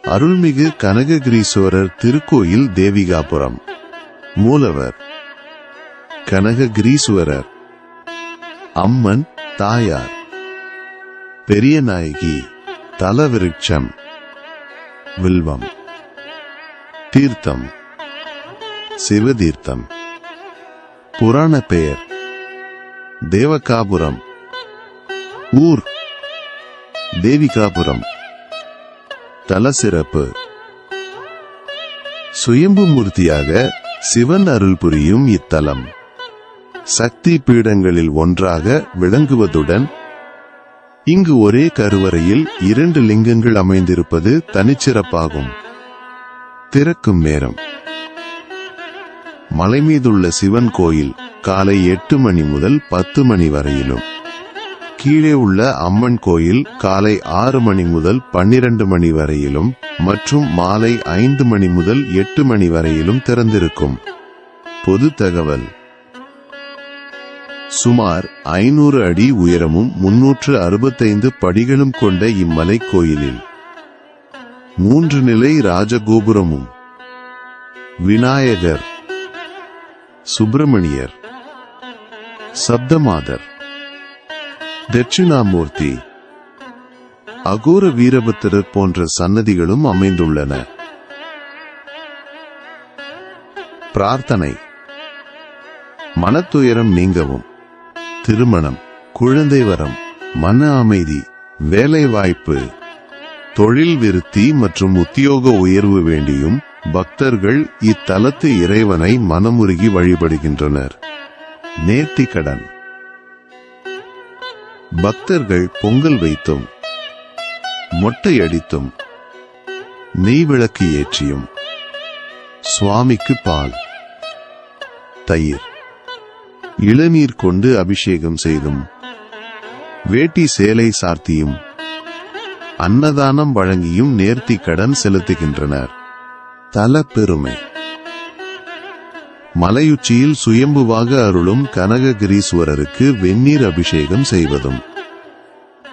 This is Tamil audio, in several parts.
அருள்மிகு கனககிரீஸ்வரர் திருக்கோயில் தேவிகாபுரம். மூலவர் கனககிரீஸ்வரர். அம்மன் தாயார். பெரியநாயகி. தலவிருட்சம் வில்வம். தீர்த்தம் சிவதீர்த்தம். புராண பெயர் தேவகாபுரம். ஊர் தேவிகாபுரம். தல சிறப்பு சுயம்பு மூர்த்தியாக சிவன் அருள் புரியும் இத்தலம் சக்தி பீடங்களில் ஒன்றாக விளங்குவதுடன் இங்கு ஒரே கருவறையில் 2 லிங்கங்கள் அமைந்திருப்பது தனிச்சிறப்பாகும். திறக்கும் நேரம் மலை மீதுள்ள சிவன் கோயில் காலை 8 மணி முதல் 10 மணி வரையிலும், கீழே உள்ள அம்மன் கோயில் காலை 6 மணி முதல் 12 மணி வரையிலும் மற்றும் மாலை 5 மணி முதல் 8 மணி வரையிலும் திறந்திருக்கும். பொது தகவல்: சுமார் 500 அடி உயரமும் 365 படிகளும் கொண்ட இம்மலை கோயிலில் 3 நிலை ராஜகோபுரமும், விநாயகர், சுப்பிரமணியர், சப்தமாதர், தட்சிணாமூர்த்தி, அகோர வீரபத்திரர் போன்ற சன்னதிகளும் அமைந்துள்ளன. பிரார்த்தனை: மனத்துயரம் நீங்கவும், திருமணம், குழந்தை வரம், மன அமைதி, வேலை வாய்ப்பு, தொழில் விருத்தி மற்றும் உத்தியோக உயர்வு வேண்டியும் பக்தர்கள் இத்தலத்து இறைவனை மனமுருகி வழிபடுகின்றனர். நேர்த்திக்கடன்: பக்தர்கள் பொங்கல் வைத்தும், மொட்டை அடித்தும், நெய் விளக்கு ஏற்றியும், சுவாமிக்கு பால், தயிர், இளநீர் கொண்டு அபிஷேகம் செய்தும், வேட்டி சேலை சார்த்தியும், அன்னதானம் வழங்கியும் நேர்த்தி கடன் செலுத்துகின்றனர். தல பெருமை: மலையுச்சியில் சுயம்புவாக அருளும் கனககிரீஸ்வரருக்கு வெந்நீர் அபிஷேகம் செய்வதும்,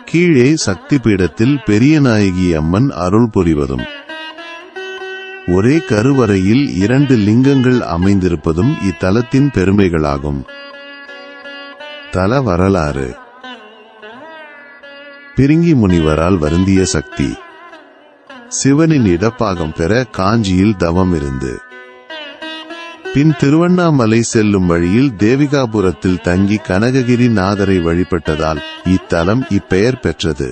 கீழே சக்தி பீடத்தில் பெரியநாயகி அம்மன் அருள் புரிவதும், ஒரே கருவறையில் 2 லிங்கங்கள் அமைந்திருப்பதும் இத்தலத்தின் பெருமைகளாகும். தல வரலாறு: பிரிங்கி முனிவரால் வருந்திய சக்தி சிவனின் இடப்பாகம் பெற காஞ்சியில் தவம் இருந்து பின் திருவண்ணாமலை செல்லும் வழியில் தேவிகாபுரத்தில் தங்கி கனககிரி நாதரை வழிபட்டதால் இத்தலம் இப்பெயர் பெற்றது.